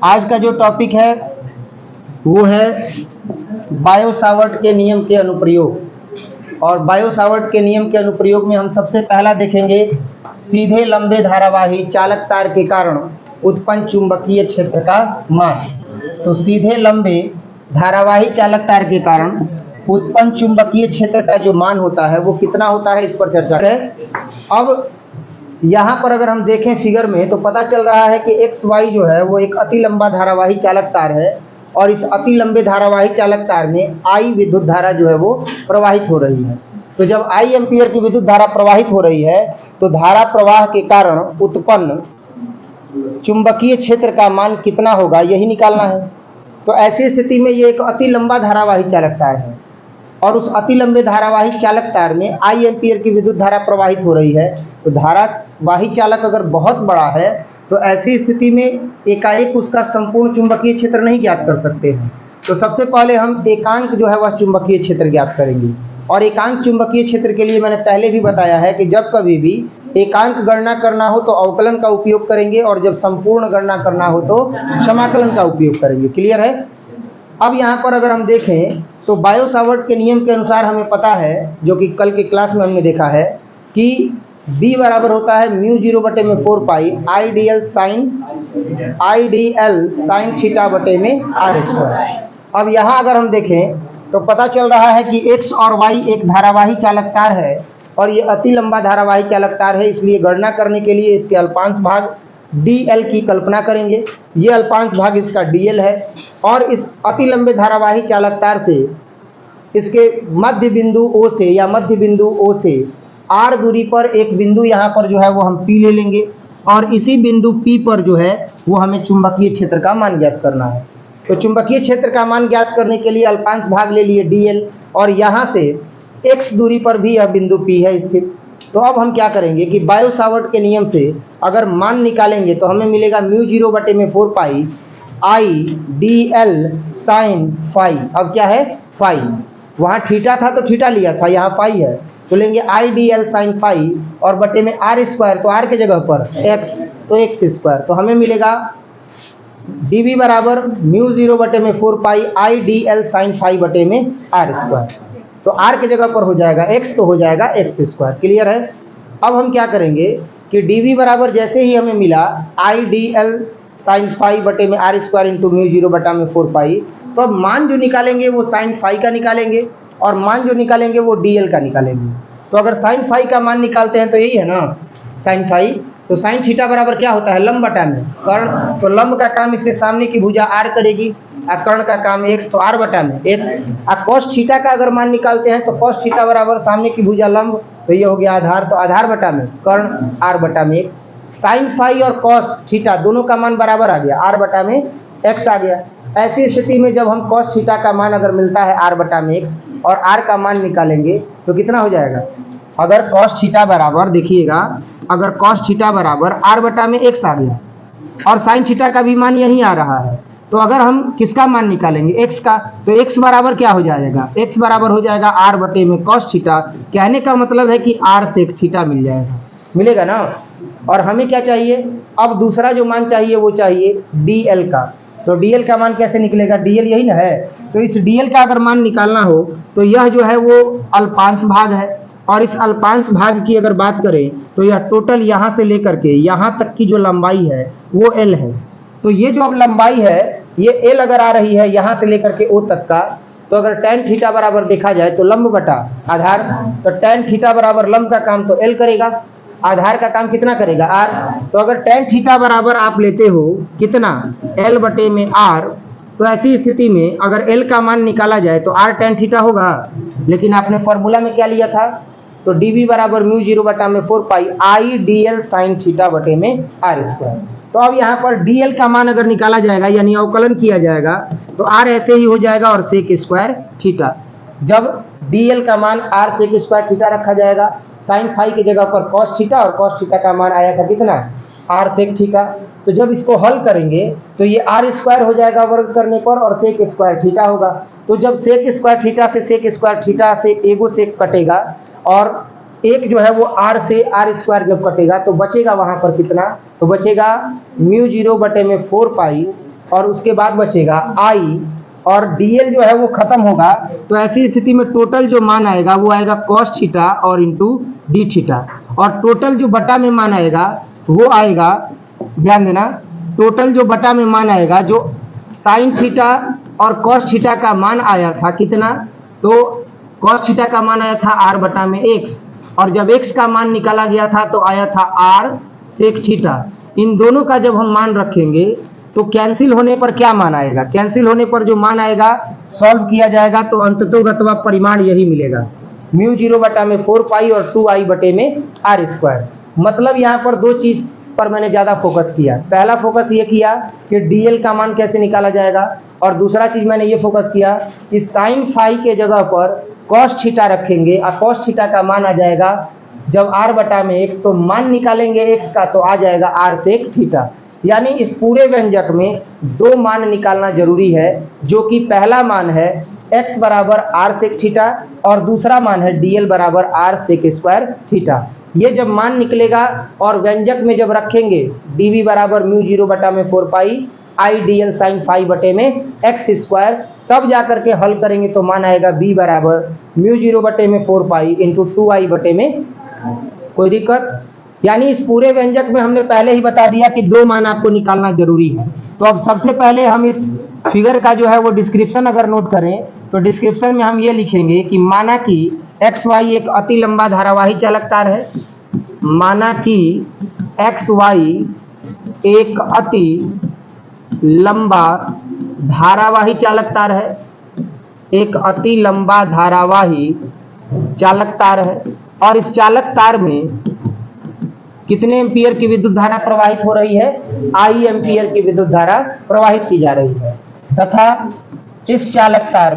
आज का जो टॉपिक है वो है बायो-सावर्ट के नियम के अनुप्रयोग। और बायो-सावर्ट के नियम के अनुप्रयोग में हम सबसे पहला देखेंगे सीधे लंबे धारावाही चालक तार के कारण उत्पन्न चुंबकीय क्षेत्र का मान। तो सीधे लंबे धारावाही चालक तार के कारण उत्पन्न चुंबकीय क्षेत्र का जो मान होता है वो कितना होता है, इस पर चर्चा करें। अब यहाँ पर अगर हम देखें फिगर में तो पता चल रहा है कि एक्स वाई जो है वो एक अति लंबा धारावाही चालक तार है और इस अति लंबे धारावाही चालक तार में आई विद्युत धारा जो है वो प्रवाहित हो रही है। तो जब आई एम्पियर की विद्युत धारा प्रवाहित हो रही है तो धारा प्रवाह के कारण उत्पन्न चुंबकीय क्षेत्र का मान कितना होगा, यही निकालना है। तो ऐसी स्थिति में ये एक अति लंबा धारावाही चालक तार है और उस अति लंबे धारावाही चालक तार में आई एम्पियर की विद्युत धारा प्रवाहित हो रही है। तो धारावाही चालक अगर बहुत बड़ा है तो ऐसी स्थिति में एकाएक उसका संपूर्ण चुंबकीय क्षेत्र नहीं ज्ञात कर सकते हैं। तो सबसे पहले हम एकांक जो है वह चुंबकीय क्षेत्र ज्ञात करेंगे। और एकांक चुंबकीय क्षेत्र के लिए मैंने पहले भी बताया है कि जब कभी भी एकांक गणना करना हो तो अवकलन का उपयोग करेंगे और जब संपूर्ण गणना करना हो तो समाकलन का उपयोग करेंगे। क्लियर है। अब यहाँ पर अगर हम देखें तो बायो-सावर्ट के नियम के अनुसार हमें पता है, जो कि कल के क्लास में हमने देखा है, कि B बराबर होता है μ0 बटे में 4 पाई आईडीएल साइन थीटा बटे में आर स्क्वायर। अब यहाँ अगर हम देखें तो पता चल रहा है कि x और y एक धारावाही चालक तार है और ये अति लंबा धारावाही चालक तार है, इसलिए गणना करने के लिए इसके अल्पांश भाग dl की कल्पना करेंगे। ये अल्पांश भाग इसका dl है और इस अति लंबे धारावाही चालक तार से इसके मध्य बिंदु O से या मध्य बिंदु O से r दूरी पर एक बिंदु यहाँ पर जो है वो हम P ले लेंगे और इसी बिंदु P पर जो है वो हमें चुंबकीय क्षेत्र का मान ज्ञात करना है। तो चुंबकीय क्षेत्र का मान ज्ञात करने के लिए अल्पांश भाग ले लिए dl और यहाँ से x दूरी पर भी यह बिंदु P है स्थित। तो अब हम क्या करेंगे कि बायो-सावर्ट के नियम से अगर मान निकालेंगे तो हमें मिलेगा μ0 बटे में 4 pi I D L sine phi. अब क्या है, फाई। वहाँ थीटा था तो थीटा लिया था, यहाँ फाई है तो लेंगे I D L sine phi और बटे में आर स्क्वायर, तो आर के जगह पर एक्स तो एक्स स्क्वायर। तो हमें मिलेगा dv बराबर μ0 बटे में 4 pi I D L sine phi बटे में आर स्क्वायर। तो r के जगह पर हो जाएगा x तो हो जाएगा एक्स स्क्वायर। क्लियर है। अब हम क्या करेंगे कि dv बराबर जैसे ही हमें मिला I D L sine phi बटे में आर स्क्वायर इंटू μ0 बटा में 4 पाई, तो अब मान जो निकालेंगे वो साइन फाई का निकालेंगे और मान जो निकालेंगे वो dl का निकालेंगे। तो अगर साइन फाई का मान निकालते हैं तो यही है ना साइन फाई। तो साइन थीटा बराबर क्या होता है, लंब बटा में कर्ण। तो लंब का काम इसके सामने की भुजा r करेगी और कर्ण का काम x, तो r बटा में x। और कॉस थीटा का अगर मान निकालते हैं तो कॉस थीटा बराबर सामने की भुजा लंब, तो ये हो गया आधार, तो आधार बटा में कर्ण r बटा में x। साइन फाई और कॉस थीटा दोनों का मान बराबर आ गया, r बटा में x आ गया। ऐसी स्थिति में जब हम कॉस थीटा का मान अगर मिलता है r बटा में x और r का मान निकालेंगे तो कितना हो जाएगा। अगर कॉस थीटा बराबर, देखिएगा, अगर कॉस थीटा बराबर r बटा में x आ गया और साइन थीटा का भी मान यही आ रहा है, तो अगर हम किसका मान निकालेंगे, x का, तो x बराबर क्या हो जाएगा, x बराबर हो जाएगा r बटे में कॉस थीटा। कहने का मतलब है कि r सेक थीटा मिल जाएगा, मिलेगा ना। और हमें क्या चाहिए, अब दूसरा जो मान चाहिए वो चाहिए dl का। तो dl का मान कैसे निकलेगा, dl यही ना है। तो इस dl का अगर मान निकालना हो तो यह जो है वो अल्पांश भाग है और इस अल्पांश भाग की अगर बात करें तो यह टोटल यहाँ से लेकर के यहाँ तक की जो लंबाई है वो l है। तो ये जो अब लंबाई है ये l अगर आ रही है यहाँ से लेकर के O तक का, तो अगर tan थीटा बराबर देखा जाए तो लंब बटा आधार, तो tan थीटा बराबर लंब का काम तो l करेगा, आधार का काम कितना करेगा, r। तो अगर tan थीटा बराबर आप लेते हो कितना, l बटे में r, तो ऐसी स्थिति में अगर l का मान निकाला जाए तो r tan थीटा होगा। लेकिन आपने फॉर्मूला में क्या लिया था, तो dv बराबर μ0 बटा में 4 pi I D L sine theta बटे में आर स्क्वायर। तो अब यहाँ पर dl का मान अगर निकाला जाएगा यानी अवकलन किया जाएगा तो r ऐसे ही हो जाएगा और सेक स्क्वायर थीटा। जब dl का मान r सेक स्क्वायर थीटा रखा जाएगा, साइन फाई की जगह पर कॉस थीटा और कॉस थीटा का मान आया था कितना, r सेक थीटा। तो जब इसको हल करेंगे तो ये r स्क्वायर हो जाएगा वर्ग करने पर और सेक स्क्वायर थीटा होगा। तो जब सेक स्क्वायर थीटा से सेक स्क्वायर थीटा से एगो सेक कटेगा और एक जो है वो r से r स्क्वायर जब कटेगा तो बचेगा वहां पर कितना, तो बचेगा μ0 बटे में 4 पाई और उसके बाद बचेगा आई, और dl जो है वो खत्म होगा। तो ऐसी स्थिति में टोटल जो मान आएगा वो आएगा cos थीटा और इंटू डी थीटा, और टोटल जो बटा में मान आएगा वो आएगा, ध्यान देना, टोटल जो बटा में मान आएगा, जो साइन थीटा और cos थीटा का मान आया था कितना, तो cos थीटा का मान आया था r बटा में x, और जब x का मान निकाला गया था तो आया था r sec थीटा। इन दोनों का जब हम मान रखेंगे तो कैंसिल होने पर क्या मान आएगा, कैंसिल होने पर जो मान आएगा सॉल्व किया जाएगा तो अंततोगत्वा परिमाण यही मिलेगा, म्यू 0 बटा में 4 पाई और 2i बटे में r स्क्वायर। मतलब यहाँ पर दो चीज पर मैंने ज्यादा फोकस किया। पहला फोकस ये किया कि dl का मान कैसे निकाला जाएगा, और दूसरा चीज मैंने ये फोकस किया कि साइन फाई के जगह पर cos थीटा रखेंगे और cos थीटा का मान आ जाएगा जब r बटा में x, तो मान निकालेंगे x का तो आ जाएगा r sec थीटा। यानी इस पूरे व्यंजक में दो मान निकालना जरूरी है, जो कि पहला मान है x बराबर r sec थीटा और दूसरा मान है dl बराबर r sec स्क्वायर थीटा। ये जब मान निकलेगा और व्यंजक में जब रखेंगे dv बराबर म्यू 0 बटा में 4 पाई i dl साइन फाई बटे में x स्क्वायर, तब जाकर के हल करेंगे तो मान आएगा b बराबर म्यू 0 बटे में 4 पाई इंटू 2i बटे में, कोई दिक्कत। यानी इस पूरे व्यंजक में हमने पहले ही बता दिया कि दो मान आपको निकालना जरूरी है। तो अब सबसे पहले हम इस फिगर का जो है वो डिस्क्रिप्शन अगर नोट करें तो डिस्क्रिप्शन में हम ये लिखेंगे कि माना कि एक्स वाई एक अति लंबा धारावाही चालक तार है, माना कि एक्स वाई एक अति लंबा धारावाही चालक तार है, एक अति लंबा धारावाही चालक तार है, और इस चालक तार में कितने एम्पियर की विद्युत धारा प्रवाहित हो रही है, आई एम्पियर की विद्युत धारा प्रवाहित की जा रही है, तथा इस चालक तार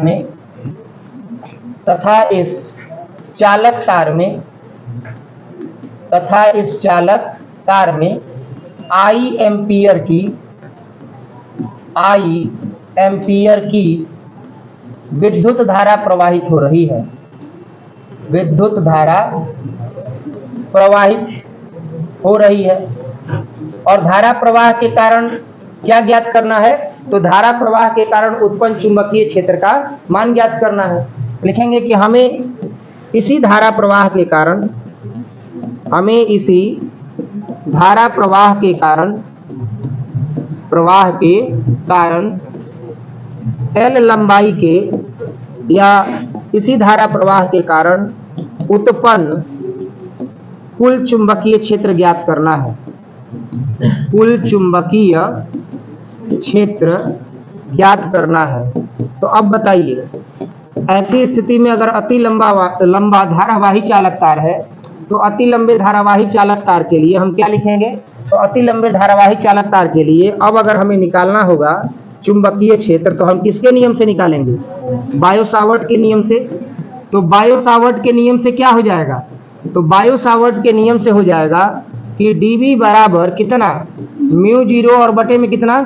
में आई एम्पियर की विद्युत धारा प्रवाहित हो रही है, विद्युत धारा प्रवाहित हो रही है। और धारा प्रवाह के कारण क्या ज्ञात करना है, तो धारा प्रवाह के कारण उत्पन्न चुंबकीय क्षेत्र का मान ज्ञात करना है। लिखेंगे कि हमें इसी धारा प्रवाह के कारण L लंबाई के या इसी धारा प्रवाह के कारण उत्पन्न कुल चुंबकीय क्षेत्र ज्ञात करना है, कुल चुंबकीय क्षेत्र ज्ञात करना है। तो अब बताइए, ऐसी स्थिति में अगर अति लंबा धारावाही चालक तार है तो अति लंबे धारावाही चालक तार के लिए हम क्या लिखेंगे, तो अति लंबे धारावाही चालक तार के लिए अब अगर हमें निकालना होगा चुंबकीय क्षेत्र तो हम किसके नियम से निकालेंगे, बायो-सावर्ट के नियम से। तो बायो-सावर्ट के नियम से क्या हो जाएगा, तो बायो-सावर्ट के नियम से हो जाएगा कि dv बराबर कितना, म्यू 0 और बटे में कितना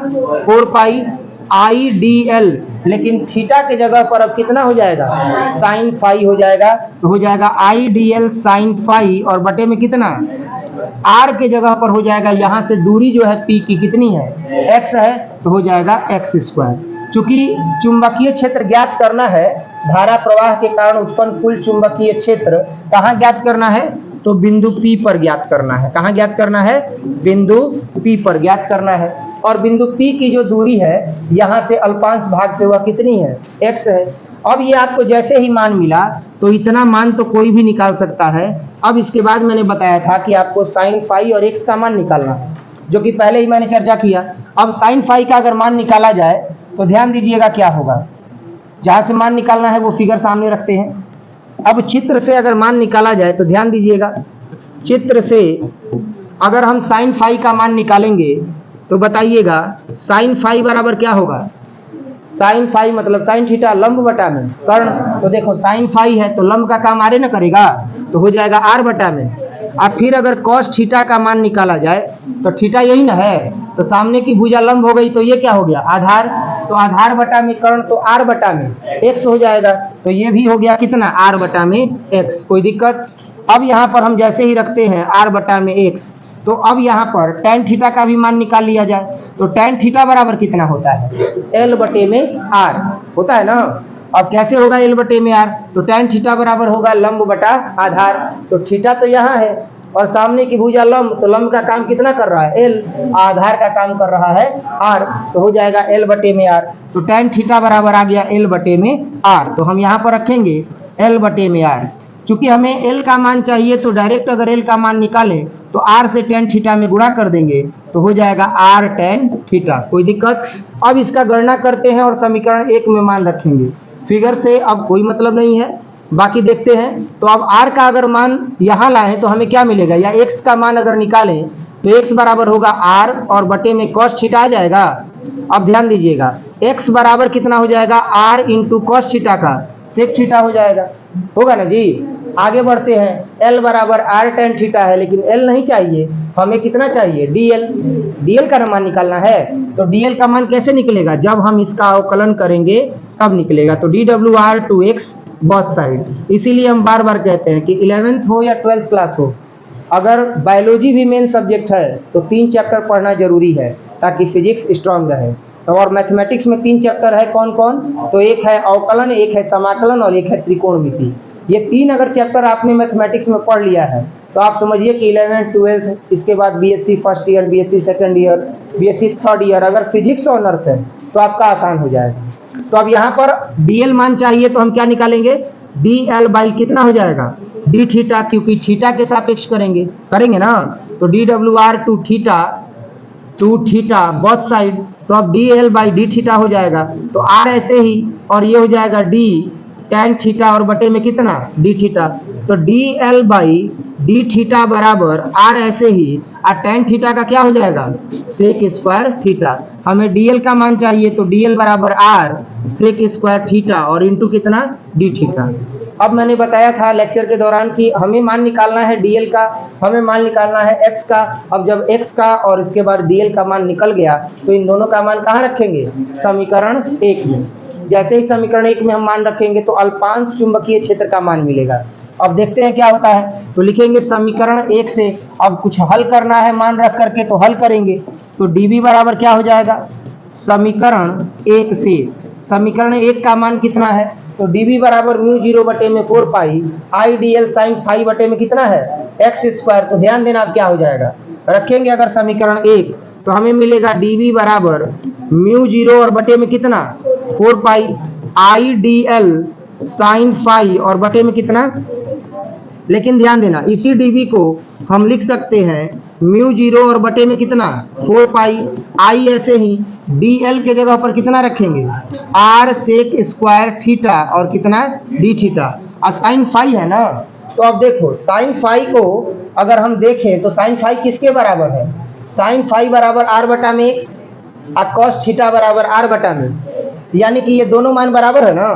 4 पाई आई dl, लेकिन थीटा के जगह पर अब कितना हो जाएगा, साइन फाई हो जाएगा। तो हो जाएगा आई dl साइन फाई और बटे में कितना, r के जगह पर हो जाएगा, यहाँ से दूरी जो है p की कितनी है, x है, तो हो जाएगा x स्क्वायर। चूंकि चुंबकीय क्षेत्र ज्ञात करना है, धारा प्रवाह के कारण उत्पन्न कुल चुंबकीय क्षेत्र कहाँ ज्ञात करना है, तो बिंदु P पर ज्ञात करना है। कहाँ ज्ञात करना है, बिंदु P पर ज्ञात करना है। और बिंदु P की जो दूरी है यहाँ से अल्पांश भाग से वह कितनी है, x है। अब ये आपको जैसे ही मान मिला तो इतना मान तो कोई भी निकाल सकता है। अब इसके बाद मैंने बताया था कि आपको साइन फाई और x का मान निकालना है, जो कि पहले ही मैंने चर्चा किया। अब साइन फाई का अगर मान निकाला जाए तो ध्यान दीजिएगा क्या होगा, जहाँ से मान निकालना है वो फिगर सामने रखते हैं। अब चित्र से अगर मान निकाला जाए तो ध्यान दीजिएगा, चित्र से अगर हम साइन फाई का मान निकालेंगे तो बताइएगा साइन फाई बराबर क्या होगा, साइन फाई मतलब साइन थीटा लंब बटा में कर्ण। तो देखो साइन फाई है तो लंब का काम आरे ना करेगा, तो हो जाएगा r बटा में। अब फिर अगर cos थीटा का मान निकाला जाए तो थीटा यही ना है, तो सामने की भुजा लंब हो गई, तो ये क्या हो गया, आधार। तो आधार बटा में कर्ण, तो r बटा में x हो जाएगा। तो ये भी हो गया कितना, r बटा में x, कोई दिक्कत। अब यहाँ पर हम जैसे ही रखते हैं r बटा में x, तो अब यहाँ पर tan थीटा का भी मान निकाल लिया जाए। तो tan थीटा बराबर कितना होता है, L बटे में R होता है ना। अब कैसे होगा L बटे में R, तो tan थीटा बराबर होगा लंब बटा आधार, तो थीटा तो यहाँ है और सामने की भुजा लंब, तो लंब का काम कितना कर रहा है L, आधार का काम कर रहा है R, तो हो जाएगा L बटे में R। तो tan थीटा बराबर आ गया L बटे में R, तो हम यहाँ पर रखेंगे L बटे में R। चूंकि हमें L का मान चाहिए तो डायरेक्ट अगर L का मान निकालें तो R से tan थीटा में गुणा कर देंगे तो हो जाएगा R tan थीटा, कोई दिक्कत। अब इसका गणना करते हैं और समीकरण 1 में मान रखेंगे, फिगर से अब कोई मतलब नहीं है, बाकी देखते हैं। तो अब R का अगर मान यहाँ लाएं तो हमें क्या मिलेगा, या X का मान अगर निकालें तो X बराबर होगा R और बटे में cos थीटा आ जाएगा। अब ध्यान दीजिएगा X बराबर कितना हो जाएगा, R इंटू कॉस थीटा का सेक थीटा हो जाएगा, होगा ना जी। आगे बढ़ते हैं, L बराबर R tan थीटा है, लेकिन L नहीं चाहिए, हमें कितना चाहिए DL, DL का मान निकालना है। तो DL का मान कैसे निकलेगा, जब हम इसका अवकलन करेंगे तब निकलेगा। तो DWR to X both side. इसीलिए हम बार बार कहते हैं कि 11th हो या 12th क्लास हो, अगर बायोलॉजी भी मेन सब्जेक्ट है तो 3 चैप्टर पढ़ना जरूरी है ताकि फिजिक्स स्ट्रांग रहे। तो और मैथमेटिक्स में 3 चैप्टर है, कौन कौन, तो एक है अवकलन, एक है समाकलन और एक है त्रिकोणमिति। ये 3 अगर चैप्टर आपने मैथमेटिक्स में पढ़ लिया है तो आप समझिए कि 11th 12th, इसके बाद BSc first year, BSc second year, BSc third year अगर फिजिक्स ऑनर्स है तो आपका आसान हो जाएगा। तो अब यहाँ पर DL मान चाहिए तो हम क्या निकालेंगे, DL बाई कितना हो जाएगा D थीटा, क्योंकि थीटा के सापेक्ष करेंगे ना। तो DWR to theta both side, तो अब DL बाई D थीटा हो जाएगा। तो R ऐसे ही और ये हो जाएगा D tan थीटा और बटे में कितना D थीटा, तो DL बाई D थीटा बराबर R ऐसे ही, और tan थीटा का क्या हो जाएगा सेक स्क्वायर थीटा। हमें DL का मान चाहिए तो DL बराबर R सेक स्क्वायर थीटा और इंटू कितना D थीटा। अब मैंने बताया था लेक्चर के दौरान कि हमें मान निकालना है DL का, हमें मान निकालना है X का। अब जब X का और इसके बाद DL का मान निकल गया तो इन दोनों का मान कहाँ रखेंगे, समीकरण 1 में। जैसे ही समीकरण 1 में हम मान रखेंगे तो अल्पांश चुंबकीय क्षेत्र का मान मिलेगा। अब देखते हैं क्या होता है, तो लिखेंगे समीकरण 1 से, अब कुछ हल करना है मान रख करके तो हल करेंगे। तो dV बराबर क्या हो जाएगा, समीकरण 1 से, समीकरण 1 का मान कितना है, तो dV बराबर म्यू 0 बटे में 4 पाई IDL साइन फाई बटे में कितना है x स्क्वायर। तो ध्यान देना अब क्या हो जाएगा, रखेंगे अगर समीकरण 1 तो हमें मिलेगा dV बराबर म्यू 0 और बटे में कितना 4 पाई IDL साइन फाई और बटे में कितना, लेकिन ध्यान देना इसी dV को हम लिख सकते हैं म्यू 0 और बटे में कितना 4 पाई I, ऐसे ही DL के जगह पर कितना रखेंगे R सेक स्क्वायर थीटा और कितना D थीटा, और साइन फाई है ना। तो अब देखो साइन फाई को अगर हम देखें तो साइन फाई किसके बराबर है, साइन फाई बराबर R बटा में X और कॉस थीटा बराबर R बटा में, यानी कि ये दोनों मान बराबर है ना।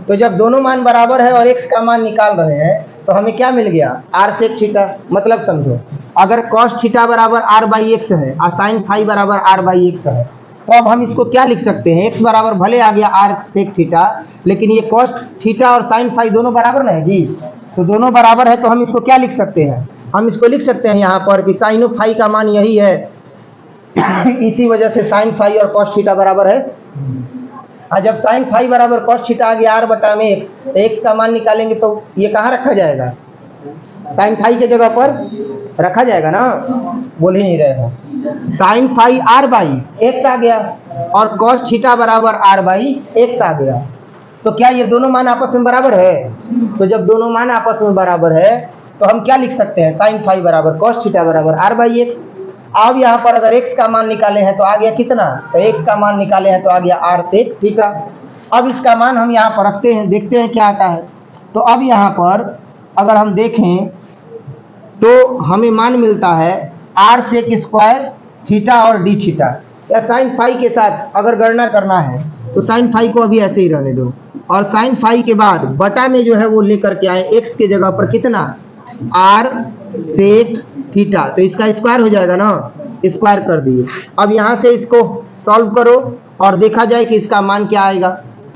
तो जब दोनों मान बराबर है और X का मान निकाल रहे हैं तो हमें क्या मिल गया R सेक थीटा। मतलब समझो अगर cos थीटा बराबर R बाई एक्स है और साइन फाई बराबर R बाई एक्स है, तो अब हम इसको क्या लिख सकते हैं, X बराबर भले आ गया R सेक थीटा, लेकिन ये cos थीटा और साइन फाई दोनों बराबर ना है जी। तो दोनों बराबर है तो हम इसको क्या लिख सकते हैं, हम इसको लिख सकते हैं यहाँ पर कि साइनो फाई का मान यही है इसी वजह से साइन फाई और cos थीटा बराबर है। जब साइन फाई बराबर cos थीटा आ गया R बटा में X, तो X का मान निकालेंगे तो ये कहाँ रखा जाएगा, साइन फाई के जगह पर रखा जाएगा ना, बोल ही नहीं रहे हो। Sine phi R by X आ गया और cos थीटा बराबर R बाई X आ गया। तो क्या ये दोनों मान आपस में बराबर है, तो जब दोनों मान आपस में बराबर है तो हम क्या लिख सकते हैं, साइन फाई बराबर cos थीटा बराबर R बाई X। अब यहाँ पर अगर X का मान निकाले हैं तो आ गया कितना, तो X का मान निकाले हैं तो आ गया R सेक थीटा। अब इसका मान हम यहाँ पर रखते हैं, देखते हैं क्या आता है। तो अब यहाँ पर अगर हम देखें तो हमें मान मिलता है R सेक स्क्वायर थीटा और D थीटा। या साइन फाई के साथ अगर गणना करना है तो साइन फाई को अभी ऐसे ही रहने दो, और साइन फाई के बाद बटा में जो है वो लेकर के आए X के जगह पर कितना R सेक थीटा, तो इसका स्क्वायर हो जाएगा ना, स्क्वायर कर दिए। अब यहाँ से इसको सॉल्व करो और देखा जाए कि इसका मान क्या आएगा।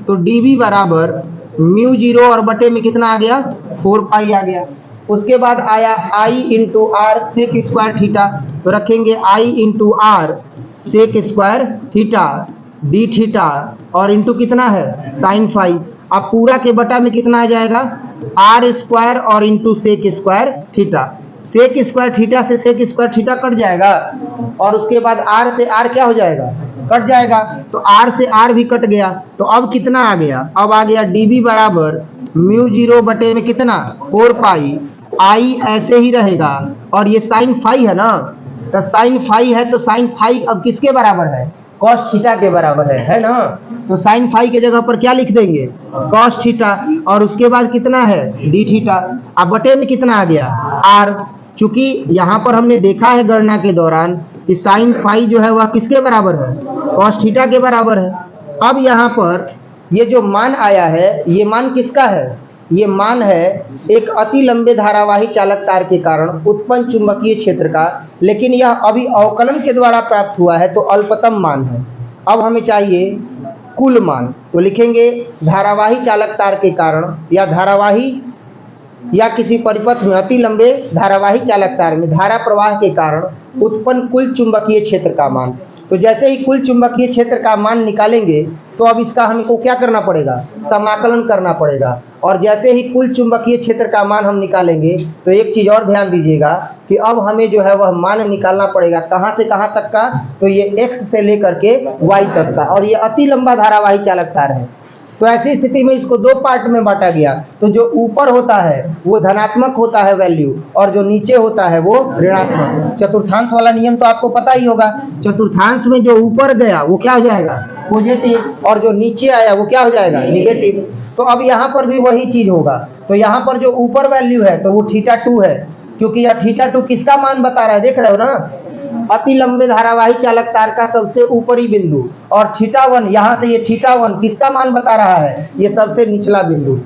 तो dV बराबर म्यू 0 और बटे में कितना आ गया 4 पाई आ गया। उसके बाद आया I into R sec square theta, तो रखेंगे I into R sec square theta D theta और इंटू कितना है साइन फाई। अब पूरा के बटा में कितना आ जाएगा आर स्क्वायर और into sec square theta. Sec square theta से सेक स्क्वायर थीटा कट जाएगा और उसके बाद आर से आर क्या हो जाएगा कट जाएगा, तो आर से आर भी कट गया। तो अब कितना आ गया, अब आ गया डीबी बराबर म्यू जीरो बटे में कितना 4 पाई आई ऐसे ही रहेगा। और ये साइन फाई है ना, तो साइन फाई है तो साइन फाई अब किसके बराबर है कॉस थीटा के बराबर है ना। तो साइन फाई के जगह पर क्या लिख देंगे कॉस थीटा और उसके बाद कितना है डी थीटा। अब बटे में कितना आ गया आर। चूंकि यहाँ पर हमने देखा है गणना के दौरान कि साइन फाई जो है वह किसके बराबर है कॉस थीटा के बराबर है। अब यहाँ पर ये जो मान आया है ये मान किसका है, ये मान है एक अति लंबे धारावाही चालक तार के कारण उत्पन्न चुंबकीय क्षेत्र का, लेकिन यह अभी अवकलन के द्वारा प्राप्त हुआ है तो अल्पतम मान है। अब हमें चाहिए कुल मान, तो लिखेंगे धारावाही चालक तार के कारण या धारावाही या किसी परिपथ में अति लंबे धारावाही चालक तार में धारा प्रवाह के कारण उत्पन्न कुल चुंबकीय क्षेत्र का मान। तो जैसे ही कुल चुंबकीय क्षेत्र का मान निकालेंगे तो अब इसका हमको क्या करना पड़ेगा समाकलन करना पड़ेगा। और जैसे ही कुल चुंबकीय क्षेत्र का मान हम निकालेंगे तो एक चीज़ और ध्यान दीजिएगा कि अब हमें जो है वह मान निकालना पड़ेगा कहाँ से कहाँ तक का, तो ये x से लेकर के y तक का, और ये अति लंबा धारावाही चालक तार है। तो ऐसी स्थिति में इसको दो पार्ट में बांटा गया, तो जो ऊपर होता है वो धनात्मक होता है वैल्यू और जो नीचे होता है वो ऋणात्मक। चतुर्थांश वाला नियम तो आपको पता ही होगा, चतुर्थांश में जो ऊपर गया वो क्या हो जाएगा पॉजिटिव और जो नीचे आया वो क्या हो जाएगा निगेटिव। तो अब यहाँ पर भी वही चीज होगा, तो यहाँ पर जो ऊपर वैल्यू है तो वो θ2 है, क्योंकि यह θ2 किसका मान बता रहा है देख रहे हो ना, अति लंबे धारावाही चालक तार का सबसे ऊपरी बिंदु, और θ1 यहाँ से ये θ1 किसका मान बता रहा है ये सबसे निचला बिंदु।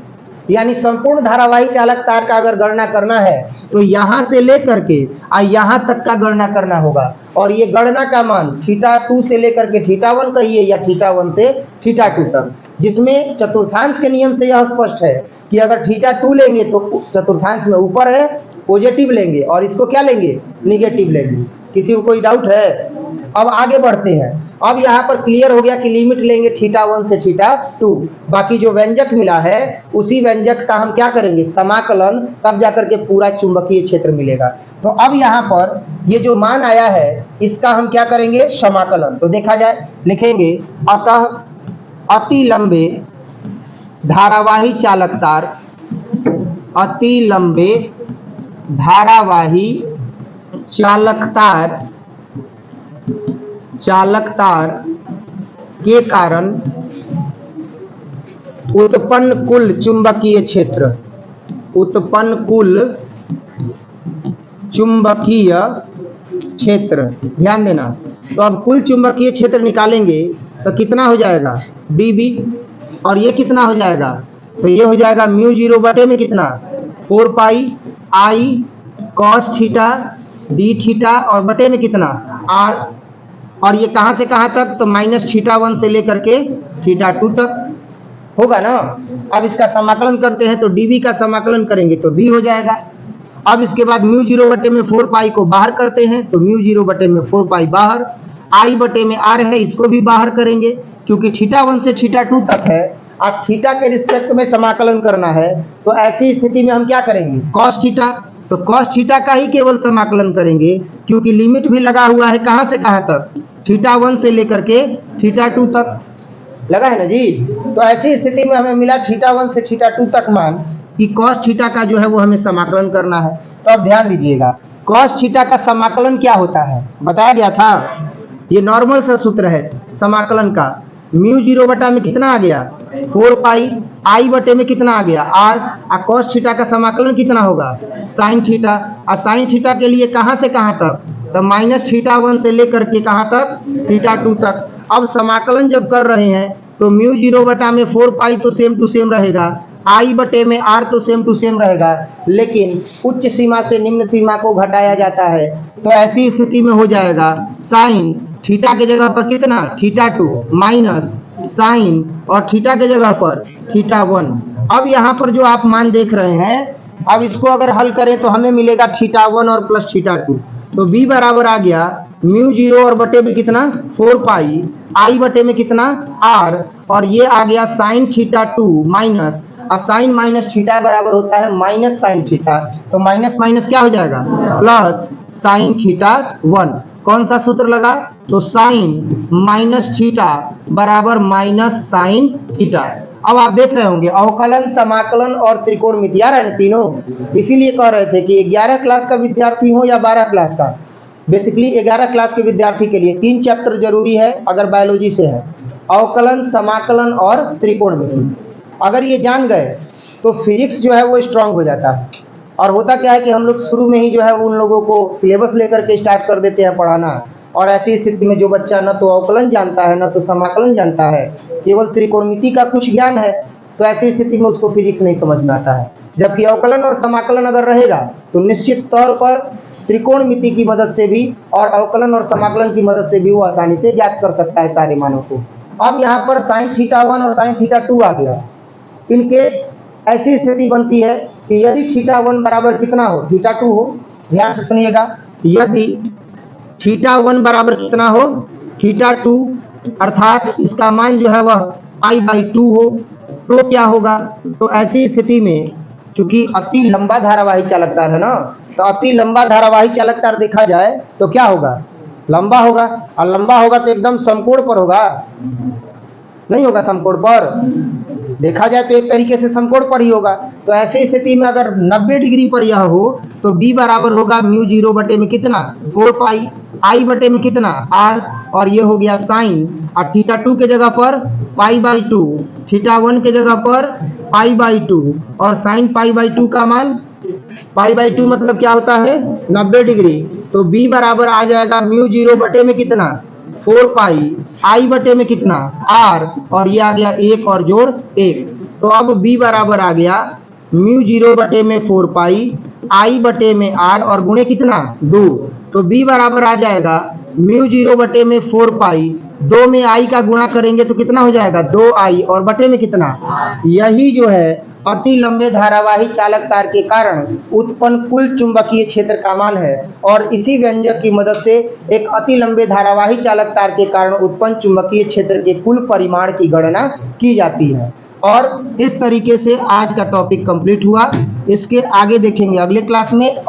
यानी संपूर्ण धारावाही चालक तार का अगर गणना करना है तो यहाँ से लेकर के यहाँ तक का गणना करना होगा, और ये गणना का मान θ2 से लेकर के θ1 कहिए या θ1 से θ2 तक, जिसमें चतुर्थांश के नियम से यह स्पष्ट है कि अगर θ2 लेंगे तो चतुर्थांश में ऊपर है पॉजिटिव लेंगे और इसको क्या लेंगे निगेटिव लेंगे। किसी को कोई डाउट है? अब आगे बढ़ते हैं। अब यहाँ पर क्लियर हो गया कि लिमिट लेंगे θ1 से θ2, बाकी जो व्यंजक मिला है उसी व्यंजक का हम क्या करेंगे समाकलन, तब जाकर के पूरा चुंबकीय क्षेत्र मिलेगा। तो अब यहाँ पर ये जो मान आया है इसका हम क्या करेंगे समाकलन। तो देखा जाए, लिखेंगे अतः अति लंबे धारावाही चालक तार, अति लंबे धारावाही चालक तार के कारण उत्पन्न कुल चुंबकीय क्षेत्र, उत्पन्न कुल चुंबकीय क्षेत्र, ध्यान देना। तो अब कुल चुंबकीय क्षेत्र निकालेंगे तो कितना हो जाएगा dB, और ये कितना हो जाएगा, तो ये हो जाएगा म्यू जीरो बटे में कितना 4 pi I cos theta D theta और बटे में कितना आर, और ये कहाँ से कहाँ तक, तो -θ1 से लेकर के θ2 तक होगा ना। अब इसका समाकलन करते हैं तो dB का समाकलन करेंगे तो b हो जाएगा। अब इसके बाद म्यू जीरो बटे में 4 पाई को बाहर करते हैं तो म्यू जीरो बटे में 4 पाई बाहर, आई बटे में आर है इसको भी बाहर करेंगे क्योंकि θ1 से θ2 तक है। अब थीटा के रिस्पेक्ट में समाकलन करना है तो ऐसी स्थिति में हम क्या करेंगे कॉस थीटा, तो कॉस थीटा का ही केवल समाकलन करेंगे क्योंकि लिमिट भी लगा हुआ है कहाँ से कहाँ तक θ1 से लेकर के θ2 तक, लगा है ना जी। तो ऐसी स्थिति में हमें मिला θ1 से θ2 तक मान कि कॉस थीटा का जो है वो हमें समाकलन करना है। तो अब ध्यान दीजिएगा कॉस थीटा का समाकलन क्या होता है बताया गया था, ये नॉर्मल सा सूत्र है समाकलन का। म्यू जीरो बटा में कितना आ गया 4 पाई, आई बटे में कितना आ गया आर, और कॉस थीटा का समाकलन कितना होगा साइन थीटा, और साइन थीटा के लिए कहाँ से कहाँ तक, तो -θ1 से लेकर के कहाँ तक θ2 तक। अब समाकलन जब कर रहे हैं तो म्यू जीरो बटा में 4 पाई तो सेम टू सेम रहेगा, आई बटे में आर तो सेम टू सेम रहेगा, लेकिन उच्च सीमा से निम्न सीमा को घटाया जाता है। तो ऐसी स्थिति में हो जाएगा साइन थीटा के जगह पर कितना θ2 माइनस साइन और थीटा के जगह पर θ1। अब यहाँ पर जो आप मान देख रहे हैं, अब इसको अगर हल करें तो हमें मिलेगा θ1 और प्लस θ2, तो b बराबर आ गया म्यू जीरो और बटे में कितना 4 पाई आई बटे में कितना आर, और ये आ गया साइन थीटा 2 माइनस, और साइन माइनस थीटा बराबर होता है माइनस साइन थीटा, तो माइनस माइनस क्या हो जाएगा प्लस साइन थीटा 1। कौन सा सूत्र लगा, तो साइन माइनस थीटा बराबर माइनस साइन थीटा। अब आप देख रहे होंगे अवकलन, समाकलन और त्रिकोणमिति आ रहा है तीनों, इसीलिए कह रहे थे कि 11 क्लास का विद्यार्थी हो या 12 क्लास का, बेसिकली 11 क्लास के विद्यार्थी के लिए 3 चैप्टर जरूरी है अगर बायोलॉजी से है, अवकलन, समाकलन और त्रिकोणमिति। अगर ये जान गए तो फिजिक्स जो है वो स्ट्रांग हो जाता है। और होता क्या है कि हम लोग शुरू में ही जो है उन लोगों को सिलेबस लेकर के स्टार्ट कर देते हैं पढ़ाना, और ऐसी स्थिति में जो बच्चा न तो अवकलन जानता है न तो समाकलन जानता है, केवल त्रिकोणमिति का कुछ ज्ञान है, तो ऐसी स्थिति में उसको फिजिक्स नहीं समझ में आता है। जबकि अवकलन और समाकलन अगर रहेगा तो निश्चित तौर पर त्रिकोणमिति की मदद से भी और अवकलन और समाकलन की मदद से भी वो आसानी से ज्ञात कर सकता है सारे मानों को। अब यहाँ पर साइन थीटा 1 और साइन थीटा 2 आ गया। इन केस ऐसी स्थिति बनती है कि यदि थीटा 1 बराबर कितना हो, थीटा 2 हो, ध्यान से सुनिएगा, यदि थीटा 1 बराबर कितना हो, थीटा 2, अर्थात इसका मान जो है वह पाई बाई 2 हो, तो क्या होगा, तो ऐसी स्थिति में चूंकि अति लंबा धारावाही चालक तार है ना, तो अति लंबा धारावाही चालक तार देखा जाए तो क्या होगा, लंबा होगा, और लंबा होगा तो एकदम समकोण पर होगा, नहीं होगा समकोण पर, देखा जाए तो एक तरीके से समकोण पर ही होगा। तो ऐसी स्थिति में अगर 90 डिग्री पर यह हो तो b बराबर होगा म्यू जीरो बटे में कितना 4 पाई आई बटे में कितना r, और ये हो गया साइन, और थीटा 2 के जगह पर पाई बाई 2, थीटा 1 के जगह पर पाई बाई 2, और साइन पाई बाई 2 का मान पाई बाई 2 मतलब क्या होता है 90 डिग्री, तो b बराबर आ जाएगा म्यू जीरो बटे में कितना 4 पाई आई बटे में कितना r, और ये आ गया 1 और जोड़ 1, तो अब b बराबर आ गया म्यू जीरो बटे में 4 पाई आई बटे में r और गुणे कितना 2, तो b बराबर आ जाएगा म्यू जीरो बटे में 4 पाई 2 में i का गुणा करेंगे तो कितना हो जाएगा 2i, और बटे में कितना, यही जो है अति लंबे धारावाही चालक तार के कारण उत्पन्न कुल चुंबकीय क्षेत्र का मान है, और इसी व्यंजक की मदद से एक अति लंबे धारावाही चालक तार के कारण उत्पन्न चुंबकीय क्षेत्र के कुल परिमाण की गणना की जाती है। और इस तरीके से आज का टॉपिक कंप्लीट हुआ। इसके आगे देखेंगे अगले क्लास में।